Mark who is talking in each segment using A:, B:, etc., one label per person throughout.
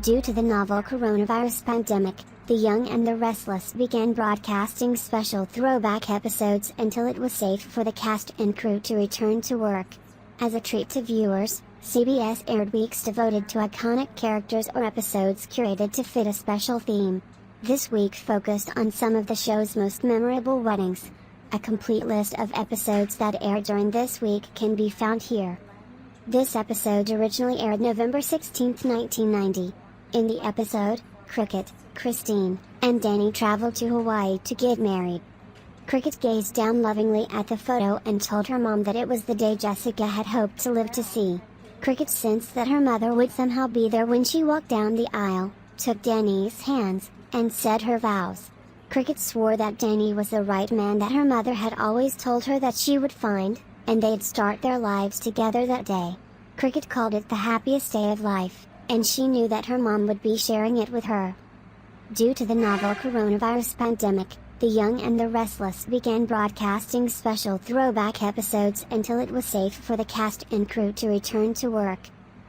A: Due to the novel coronavirus pandemic, The Young and the Restless began broadcasting special throwback episodes until it was safe for the cast and crew to return to work. As a treat to viewers, CBS aired weeks devoted to iconic characters or episodes curated to fit a special theme. This week focused on some of the show's most memorable weddings. A complete list of episodes that aired during this week can be found here. This episode originally aired November 16, 1990. In the episode, Cricket, Christine, and Danny traveled to Hawaii to get married. Cricket gazed down lovingly at the photo and told her mom that it was the day Jessica had hoped to live to see. Cricket sensed that her mother would somehow be there when she walked down the aisle, took Danny's hands, and said her vows. Cricket swore that Danny was the right man that her mother had always told her that she would find, and they'd start their lives together that day. Cricket called it the happiest day of life, and she knew that her mom would be sharing it with her. Due to the novel coronavirus pandemic, The Young and the Restless began broadcasting special throwback episodes until it was safe for the cast and crew to return to work.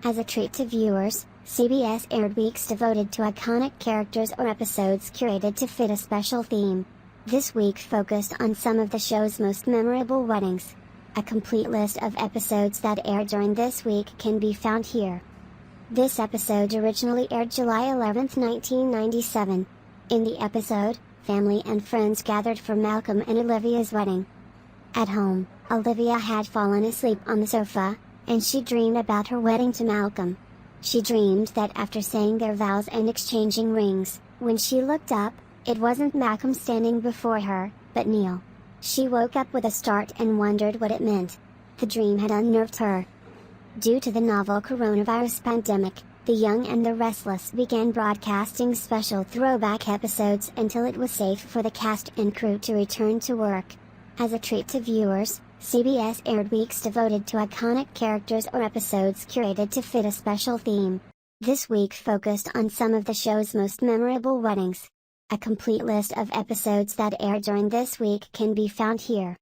A: As a treat to viewers, CBS aired weeks devoted to iconic characters or episodes curated to fit a special theme. This week focused on some of the show's most memorable weddings. A complete list of episodes that aired during this week can be found here. This episode originally aired July 11, 1997. In the episode, family and friends gathered for Malcolm and Olivia's wedding. At home, Olivia had fallen asleep on the sofa, and she dreamed about her wedding to Malcolm. She dreamed that after saying their vows and exchanging rings, when she looked up, it wasn't Malcolm standing before her, but Neil. She woke up with a start and wondered what it meant. The dream had unnerved her. Due to the novel coronavirus pandemic, The Young and the Restless began broadcasting special throwback episodes until it was safe for the cast and crew to return to work. As a treat to viewers, CBS aired weeks devoted to iconic characters or episodes curated to fit a special theme. This week focused on some of the show's most memorable weddings. A complete list of episodes that aired during this week can be found here.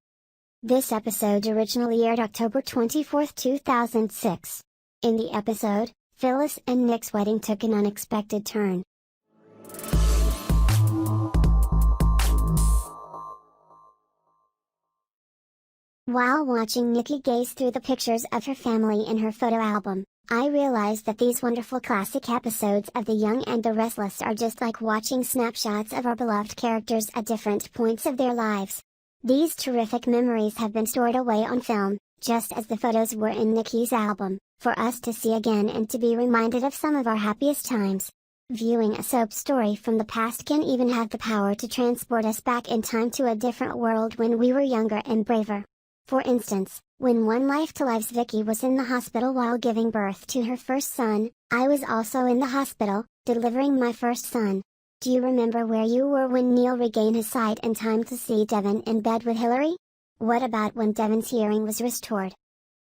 A: This episode originally aired October 24, 2006. In the episode, Phyllis and Nick's wedding took an unexpected turn. While watching Nikki gaze through the pictures of her family in her photo album, I realized that these wonderful classic episodes of The Young and the Restless are just like watching snapshots of our beloved characters at different points of their lives. These terrific memories have been stored away on film, just as the photos were in Nikki's album, for us to see again and to be reminded of some of our happiest times. Viewing a soap story from the past can even have the power to transport us back in time to a different world when we were younger and braver. For instance, when One Life to Life's Vicky was in the hospital while giving birth to her first son, I was also in the hospital, delivering my first son. Do you remember where you were when Neil regained his sight in time to see Devon in bed with Hillary? What about when Devon's hearing was restored?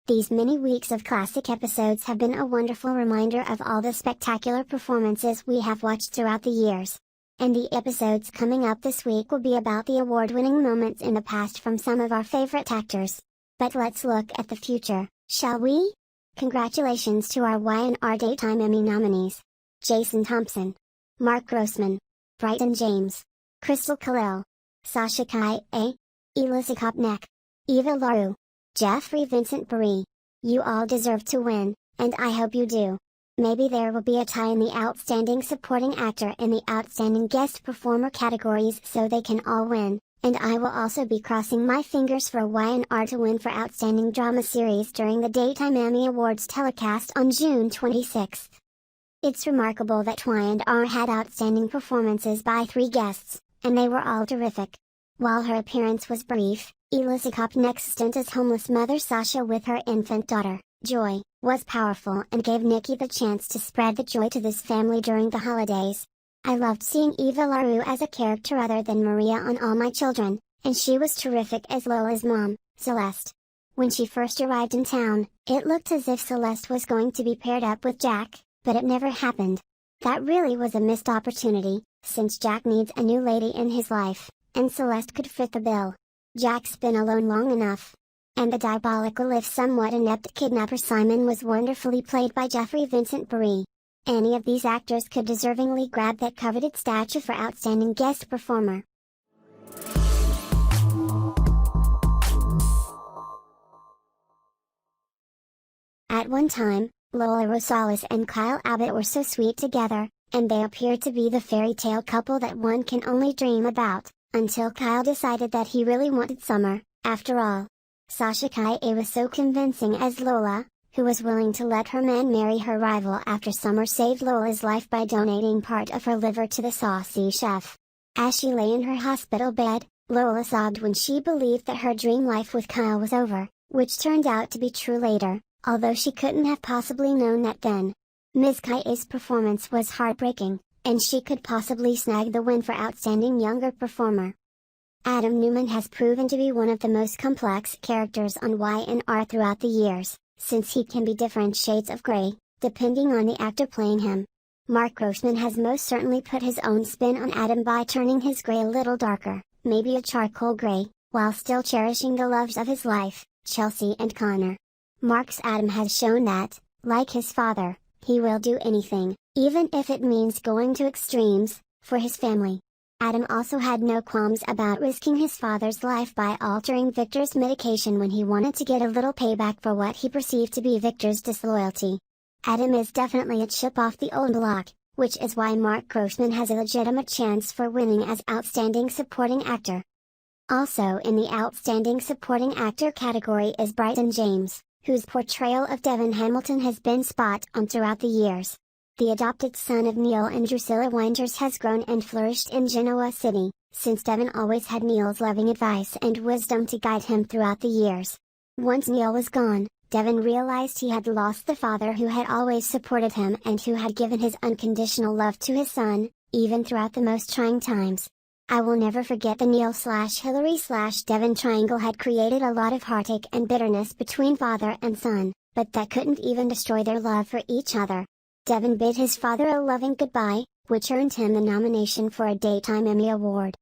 A: These many weeks of classic episodes have been a wonderful reminder of all the spectacular performances we have watched throughout the years. And the episodes coming up this week will be about the award-winning moments in the past from some of our favorite actors. But let's look at the future, shall we? Congratulations to our Y&R Daytime Emmy nominees. Jason Thompson, Mark Grossman, Bryton James, Crystal Khalil, Sasha Kai A, Elisa Kopnek, Eva LaRue, Jeffrey Vincent Barry. You all deserve to win, and I hope you do. Maybe there will be a tie in the Outstanding Supporting Actor and the Outstanding Guest Performer categories so they can all win, and I will also be crossing my fingers for Y&R to win for Outstanding Drama Series during the Daytime Emmy Awards telecast on June 26. It's remarkable that Y&R had outstanding performances by 3 guests, and they were all terrific. While her appearance was brief, Elisa Kopnek's stint as homeless mother Sasha with her infant daughter, Joy, was powerful and gave Nikki the chance to spread the joy to this family during the holidays. I loved seeing Eva LaRue as a character other than Maria on All My Children, and she was terrific as Lola's mom, Celeste. When she first arrived in town, it looked as if Celeste was going to be paired up with Jack, but it never happened. That really was a missed opportunity, since Jack needs a new lady in his life, and Celeste could fit the bill. Jack's been alone long enough. And the diabolical if somewhat inept kidnapper Simon was wonderfully played by Jeffrey Vincent Barry. Any of these actors could deservingly grab that coveted statue for Outstanding Guest Performer. At one time, Lola Rosales and Kyle Abbott were so sweet together, and they appeared to be the fairy tale couple that one can only dream about, until Kyle decided that he really wanted Summer, after all. Sasha Calle was so convincing as Lola, who was willing to let her man marry her rival after Summer saved Lola's life by donating part of her liver to the saucy chef. As she lay in her hospital bed, Lola sobbed when she believed that her dream life with Kyle was over, which turned out to be true later, although she couldn't have possibly known that then. Ms. Calle's performance was heartbreaking, and she could possibly snag the win for Outstanding Younger Performer. Adam Newman has proven to be one of the most complex characters on Y&R throughout the years, since he can be different shades of gray, depending on the actor playing him. Mark Grossman has most certainly put his own spin on Adam by turning his gray a little darker, maybe a charcoal gray, while still cherishing the loves of his life, Chelsea and Connor. Mark's Adam has shown that, like his father, he will do anything, even if it means going to extremes, for his family. Adam also had no qualms about risking his father's life by altering Victor's medication when he wanted to get a little payback for what he perceived to be Victor's disloyalty. Adam is definitely a chip off the old block, which is why Mark Grossman has a legitimate chance for winning as Outstanding Supporting Actor. Also in the Outstanding Supporting Actor category is Bryton James, whose portrayal of Devin Hamilton has been spot on throughout the years. The adopted son of Neil and Drusilla Winters has grown and flourished in Genoa City, since Devin always had Neil's loving advice and wisdom to guide him throughout the years. Once Neil was gone, Devin realized he had lost the father who had always supported him and who had given his unconditional love to his son, even throughout the most trying times. I will never forget the Neil/Hillary/Devin triangle had created a lot of heartache and bitterness between father and son, but that couldn't even destroy their love for each other. Devin bid his father a loving goodbye, which earned him the nomination for a Daytime Emmy Award.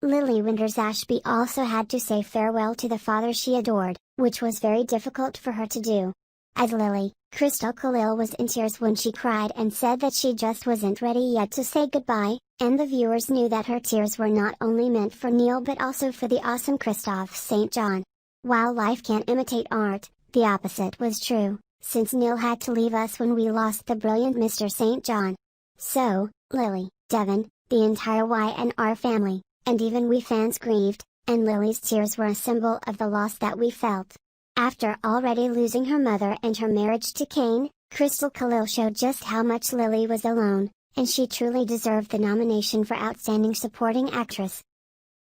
A: Lily Winters Ashby also had to say farewell to the father she adored, which was very difficult for her to do. As Lily, Crystal Khalil was in tears when she cried and said that she just wasn't ready yet to say goodbye, and the viewers knew that her tears were not only meant for Neil but also for the awesome Christophe St. John. While life can't imitate art, the opposite was true, since Neil had to leave us when we lost the brilliant Mr. St. John. So, Lily, Devin, the entire Y&R family, and even we fans grieved, and Lily's tears were a symbol of the loss that we felt. After already losing her mother and her marriage to Kane, Crystal Khalil showed just how much Lily was alone, and she truly deserved the nomination for Outstanding Supporting Actress.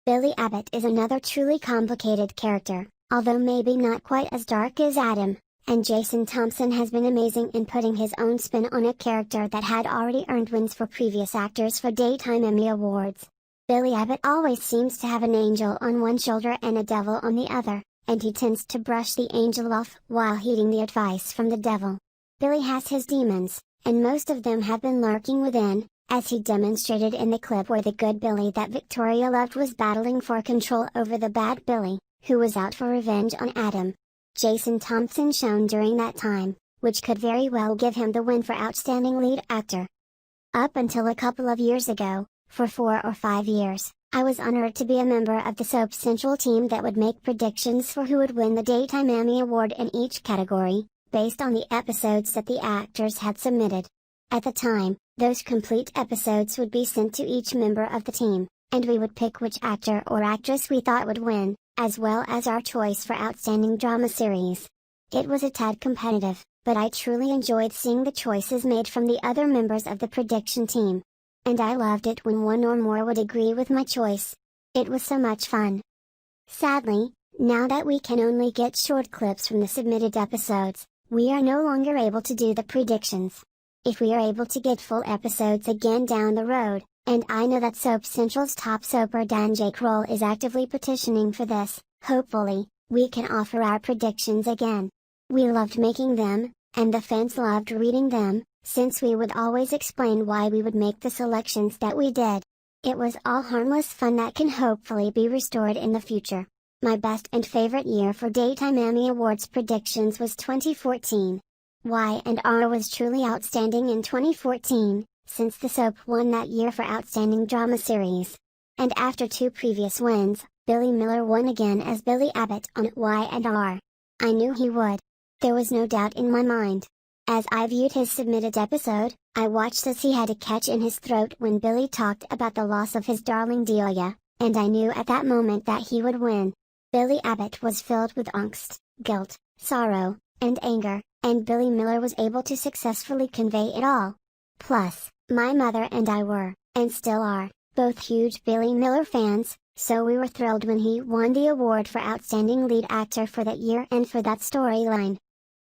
A: Billy Abbott is another truly complicated character, although maybe not quite as dark as Adam, and Jason Thompson has been amazing in putting his own spin on a character that had already earned wins for previous actors for Daytime Emmy Awards. Billy Abbott always seems to have an angel on one shoulder and a devil on the other, and he tends to brush the angel off while heeding the advice from the devil. Billy has his demons, and most of them have been lurking within, as he demonstrated in the clip where the good Billy that Victoria loved was battling for control over the bad Billy, who was out for revenge on Adam. Jason Thompson shone during that time, which could very well give him the win for Outstanding Lead Actor. Up until a couple of years ago, for 4 or 5 years, I was honored to be a member of the Soap Central team that would make predictions for who would win the Daytime Emmy Award in each category, based on the episodes that the actors had submitted. At the time, those complete episodes would be sent to each member of the team, and we would pick which actor or actress we thought would win, as well as our choice for Outstanding Drama Series. It was a tad competitive, but I truly enjoyed seeing the choices made from the other members of the prediction team. And I loved it when one or more would agree with my choice. It was so much fun. Sadly, now that we can only get short clips from the submitted episodes, we are no longer able to do the predictions. If we are able to get full episodes again down the road, and I know that Soap Central's top soaper Dan J. Kroll is actively petitioning for this, hopefully, we can offer our predictions again. We loved making them, and the fans loved reading them, since we would always explain why we would make the selections that we did. It was all harmless fun that can hopefully be restored in the future. My best and favorite year for Daytime Emmy Awards predictions was 2014. Y&R was truly outstanding in 2014, since the soap won that year for Outstanding Drama Series. And after 2 previous wins, Billy Miller won again as Billy Abbott on Y&R. I knew he would. There was no doubt in my mind. As I viewed his submitted episode, I watched as he had a catch in his throat when Billy talked about the loss of his darling Delia, and I knew at that moment that he would win. Billy Abbott was filled with angst, guilt, sorrow, and anger, and Billy Miller was able to successfully convey it all. Plus, my mother and I were, and still are, both huge Billy Miller fans, so we were thrilled when he won the award for Outstanding Lead Actor for that year and for that storyline.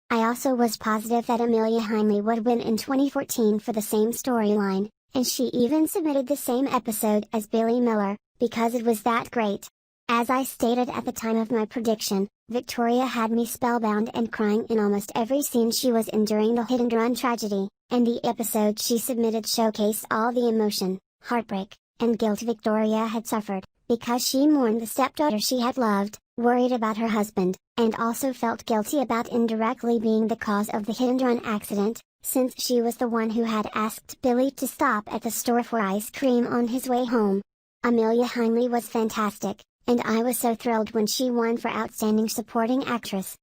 A: I also was positive that Amelia Heinle would win in 2014 for the same storyline, and she even submitted the same episode as Billy Miller, because it was that great. As I stated at the time of my prediction, Victoria had me spellbound and crying in almost every scene she was in during the Hit and Run tragedy, and the episode she submitted showcased all the emotion, heartbreak, and guilt Victoria had suffered, because she mourned the stepdaughter she had loved, worried about her husband, and also felt guilty about indirectly being the cause of the Hit and Run accident, since she was the one who had asked Billy to stop at the store for ice cream on his way home. Amelia Heinle was fantastic, and I was so thrilled when she won for Outstanding Supporting Actress.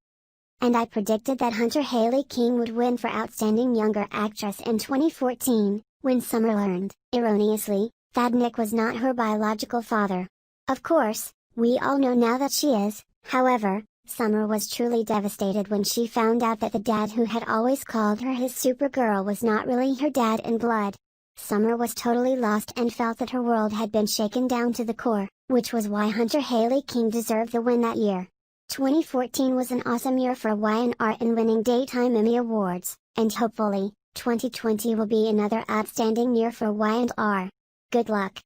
A: And I predicted that Hunter Haley King would win for Outstanding Younger Actress in 2014, when Summer learned, erroneously, that Nick was not her biological father. Of course, we all know now that she is. However, Summer was truly devastated when she found out that the dad who had always called her his Supergirl was not really her dad in blood. Summer was totally lost and felt that her world had been shaken down to the core, which was why Hunter Haley King deserved the win that year. 2014 was an awesome year for Y&R in winning Daytime Emmy Awards, and hopefully, 2020 will be another outstanding year for Y&R. Good luck.